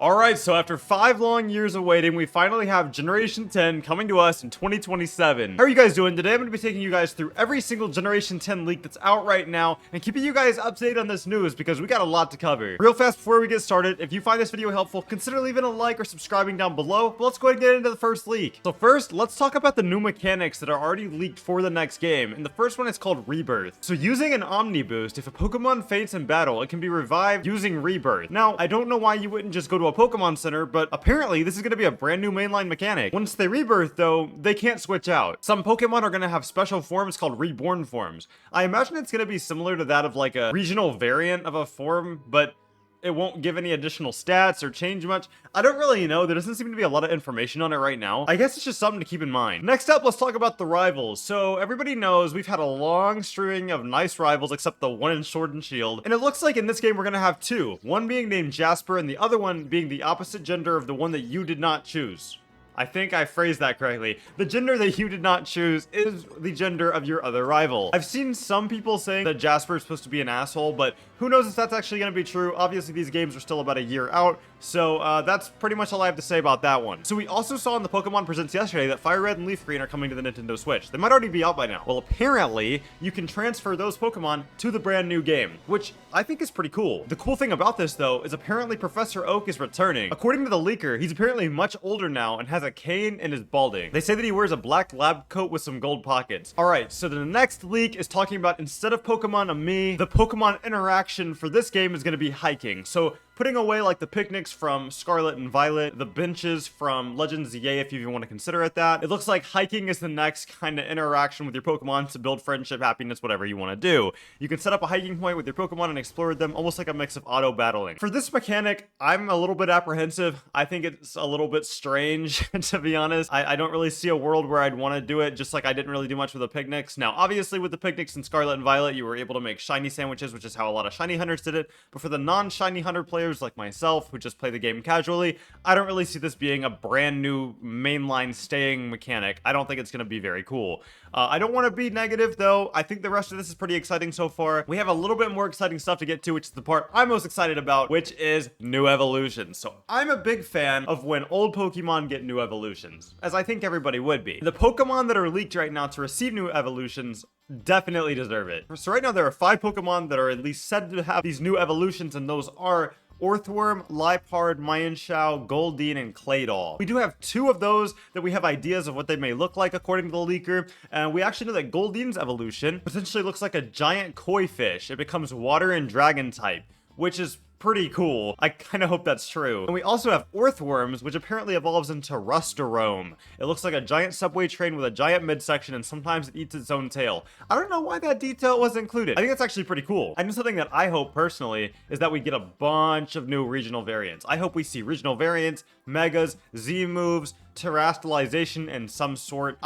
Alright, so after 5 long years of waiting, we finally have Generation 10 coming to us in 2027. How are you guys doing? Today I'm going to be taking you guys through every single Generation 10 leak that's out right now, and keeping you guys updated on this news because we got a lot to cover. Real fast before we get started, if you find this video helpful, consider leaving a like or subscribing down below, but let's go ahead and get into the first leak. So first, let's talk about the new mechanics that are already leaked for the next game, and the first one is called Rebirth. So using an Omni Boost, if a Pokemon faints in battle, it can be revived using Rebirth. Now, I don't know why you wouldn't just go to a Pokemon Center, but apparently this is going to be a brand new mainline mechanic. Once they rebirth though, they can't switch out. Some Pokemon are going to have special forms called reborn forms. I imagine it's going to be similar to that of like a regional variant of a form, but it won't give any additional stats or change much. I don't really know. There doesn't seem to be a lot of information on it right now. I guess it's just something to keep in mind. Next up, let's talk about the rivals. So everybody knows we've had a long string of nice rivals except the one in Sword and Shield. And it looks like in this game we're going to have two. One being named Jasper and the other one being the opposite gender of the one that you did not choose. I think I phrased that correctly. The gender that you did not choose is the gender of your other rival. I've seen some people saying that Jasper is supposed to be an asshole, but who knows if that's actually going to be true. Obviously, these games are still about a year out, so that's pretty much all I have to say about that one. So we also saw in the Pokemon Presents yesterday that Fire Red and Leaf Green are coming to the Nintendo Switch. They might already be out by now. Well, apparently, you can transfer those Pokemon to the brand new game, which I think is pretty cool. The cool thing about this, though, is apparently Professor Oak is returning. According to the leaker, he's apparently much older now and has a cane and is balding. They say that he wears a black lab coat with some gold pockets. Alright, so the next leak is talking about instead of Pokemon Ami, the Pokemon interaction for this game is going to be hiking. So putting away like the picnics from Scarlet and Violet, the benches from Legends ZA if you even want to consider it that. It looks like hiking is the next kind of interaction with your Pokemon to build friendship, happiness, whatever you want to do. You can set up a hiking point with your Pokemon and explore them almost like a mix of auto battling. For this mechanic, I'm a little bit apprehensive. I think it's a little bit strange to be honest. I don't really see a world where I'd want to do it, just like I didn't really do much with the picnics. Now, obviously with the picnics in Scarlet and Violet, you were able to make shiny sandwiches, which is how a lot of shiny hunters did it. But for the non-shiny hunter players like myself who just play the game casually, I don't really see this being a brand new mainline staying mechanic. I don't think it's going to be very cool. I don't want to be negative though. I think the rest of this is pretty exciting so far. We have a little bit more exciting stuff to get to, which is the part I'm most excited about, which is new evolutions. So I'm a big fan of when old Pokemon get new evolutions, as I think everybody would be. The Pokemon that are leaked right now to receive new evolutions definitely deserve it. So right now there are 5 Pokemon that are at least said to have these new evolutions, and those are Orthworm, Liepard, Mienshao, Goldeen, and Claydol. We do have 2 of those that we have ideas of what they may look like according to the leaker, and we actually know that Goldeen's evolution potentially looks like a giant koi fish. It becomes water and dragon type, which is pretty cool. I kind of hope that's true. And we also have Orthworms, which apparently evolves into Rustarome. It looks like a giant subway train with a giant midsection, and sometimes it eats its own tail. I don't know why that detail was included. I think that's actually pretty cool. I know something that I hope personally is that we get a bunch of new regional variants. I hope we see regional variants, megas, Z moves, terrestrialization and some sort.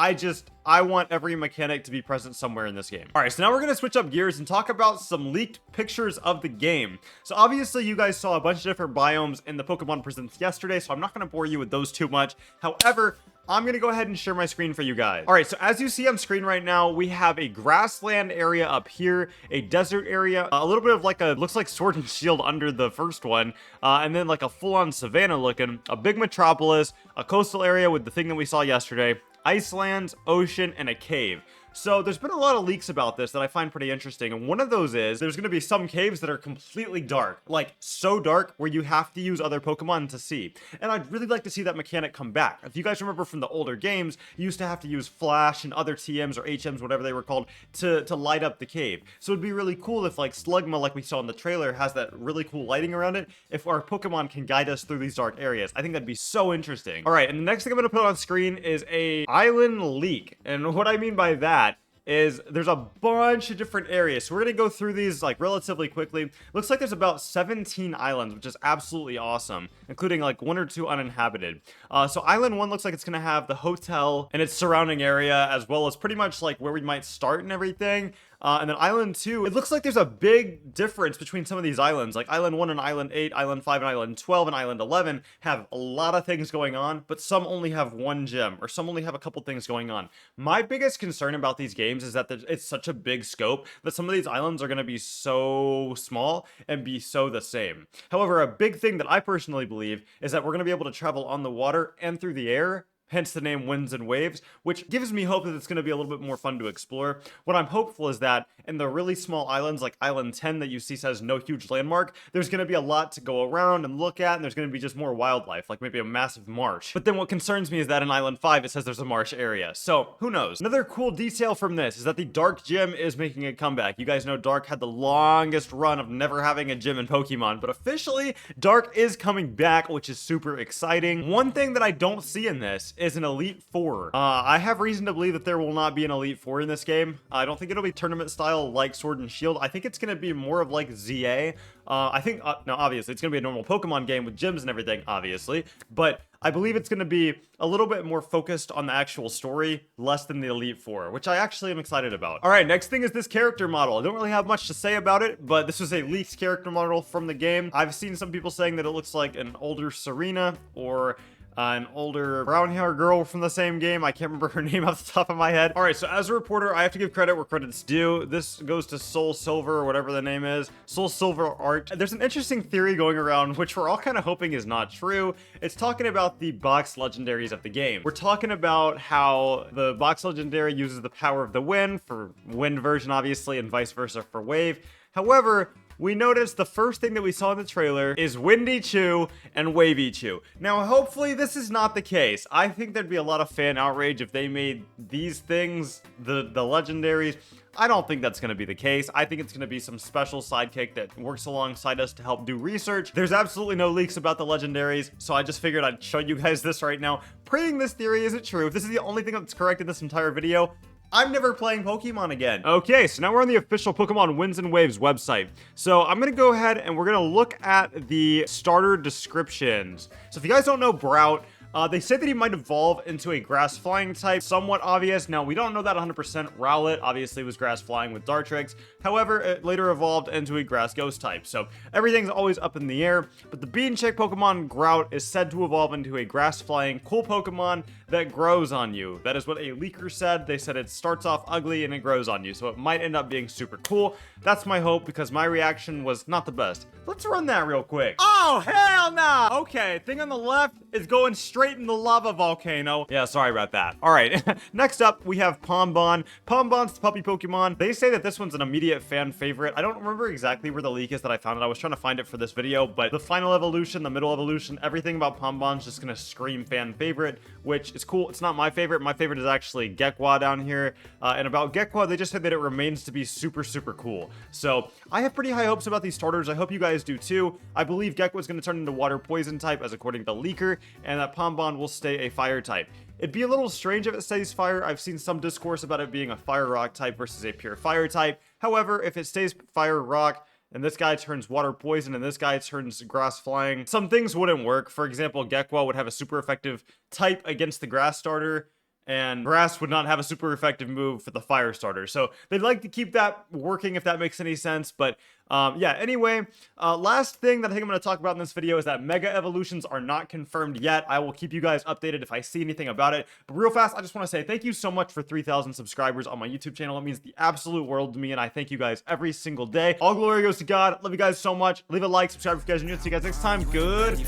I want every mechanic to be present somewhere in this game. All right, so now we're gonna switch up gears and talk about some leaked pictures of the game. So obviously you guys saw a bunch of different biomes in the Pokemon Presents yesterday, so I'm not gonna bore you with those too much. However, I'm gonna go ahead and share my screen for you guys. All right, so as you see on screen right now, we have a grassland area up here, a desert area, a little bit of like looks like Sword and Shield under the first one, and then like a full-on savanna looking, a big metropolis, a coastal area with the thing that we saw yesterday, Icelands, ocean, and a cave. So there's been a lot of leaks about this that I find pretty interesting, and one of those is there's going to be some caves that are completely dark, like so dark where you have to use other Pokemon to see. And I'd really like to see that mechanic come back. If you guys remember from the older games, you used to have to use Flash and other TMs or HMs, whatever they were called, to light up the cave. So it'd be really cool if like Slugma, like we saw in the trailer, has that really cool lighting around it. If our Pokemon can guide us through these dark areas, I think that'd be so interesting. All right, and the next thing I'm going to put on screen is a island leak. And what I mean by that is there's a bunch of different areas. So we're going to go through these like relatively quickly. Looks like there's about 17 islands, which is absolutely awesome, including like 1 or 2 uninhabited. So island 1 looks like it's going to have the hotel and its surrounding area, as well as pretty much like where we might start and everything. And then Island 2, it looks like there's a big difference between some of these islands. Like Island 1 and Island 8, Island 5 and Island 12, and Island 11 have a lot of things going on, but some only have one gem, or some only have a couple things going on. My biggest concern about these games is that it's such a big scope that some of these islands are going to be so small and be so the same. However, a big thing that I personally believe is that we're going to be able to travel on the water and through the air, hence the name Winds and Waves, which gives me hope that it's going to be a little bit more fun to explore. What I'm hopeful is that in the really small islands like Island 10 that you see says no huge landmark, there's going to be a lot to go around and look at, and there's going to be just more wildlife, like maybe a massive marsh. But then what concerns me is that in Island 5 it says there's a marsh area, so who knows. Another cool detail from this is that the Dark Gym is making a comeback. You guys know Dark had the longest run of never having a gym in Pokemon, but officially Dark is coming back, which is super exciting. One thing that I don't see in this is an Elite Four. I have reason to believe that there will not be an Elite Four in this game. I don't think it'll be tournament style like Sword and Shield. I think it's going to be more of like ZA. I think, now obviously it's going to be a normal Pokemon game with gyms and everything, obviously, but I believe it's going to be a little bit more focused on the actual story, less than the Elite Four, which I actually am excited about. All right, next thing is this character model. I don't really have much to say about it, but this was a leaked character model from the game. I've seen some people saying that it looks like an older Serena or an older brown hair girl from the same game. I can't remember her name off the top of my head. All right, so as a reporter, I have to give credit where credit's due. This goes to Soul Silver, or whatever the name is. Soul Silver Art. There's an interesting theory going around, which we're all kind of hoping is not true. It's talking about the box legendaries of the game. We're talking about how the box legendary uses the power of the wind for wind version, obviously, and vice versa for wave. However, we noticed the first thing that we saw in the trailer is Windy Chew and Wavy Chew. Now, hopefully this is not the case. I think there'd be a lot of fan outrage if they made these things the legendaries. I don't think that's going to be the case. I think it's going to be some special sidekick that works alongside us to help do research. There's absolutely no leaks about the legendaries, so I just figured I'd show you guys this right now. Praying this theory isn't true. If this is the only thing that's correct in this entire video, I'm never playing Pokemon again. Okay, so now we're on the official Pokemon Winds and Waves website. So I'm gonna go ahead and we're gonna look at the starter descriptions. So if you guys don't know Brout, they said that he might evolve into a grass flying type, somewhat obvious. Now, we don't know that 100%. Rowlet obviously was grass flying with Dartrix. However, it later evolved into a grass ghost type. So everything's always up in the air. But the bean chick Pokemon Grout is said to evolve into a grass flying cool Pokemon that grows on you. That is what a leaker said. They said it starts off ugly and it grows on you. So it might end up being super cool. That's my hope, because my reaction was not the best. Let's run that real quick. Oh, hell no! Okay, thing on the left is going straight in the lava volcano. Yeah, sorry about that. All right, next up, we have Pombon. Pombon's the puppy Pokemon. They say that this one's an immediate fan favorite. I don't remember exactly where the leak is that I found it. I was trying to find it for this video, but the final evolution, the middle evolution, everything about Pombon's just gonna scream fan favorite, which is cool. It's not my favorite. My favorite is actually Gekwa down here. And about Gekwa, they just said that it remains to be super, super cool. So I have pretty high hopes about these starters. I hope you guys do too. I believe Gekwa is going to turn into water poison type, as according to the leaker, and that Pombon will stay a fire type. It'd be a little strange if it stays fire. I've seen some discourse about it being a fire rock type versus a pure fire type. However, if it stays fire rock, and this guy turns water poison, and this guy turns grass flying, some things wouldn't work. For example, Gekwa would have a super effective type against the grass starter, and grass would not have a super effective move for the fire starter. So they'd like to keep that working, if that makes any sense. But yeah, anyway, last thing that I think I'm going to talk about in this video is that Mega Evolutions are not confirmed yet. I will keep you guys updated if I see anything about it. But real fast, I just want to say thank you so much for 3,000 subscribers on my YouTube channel. It means the absolute world to me, and I thank you guys every single day. All glory goes to God. Love you guys so much. Leave a like, subscribe if you guys are new. See you guys next time. Good.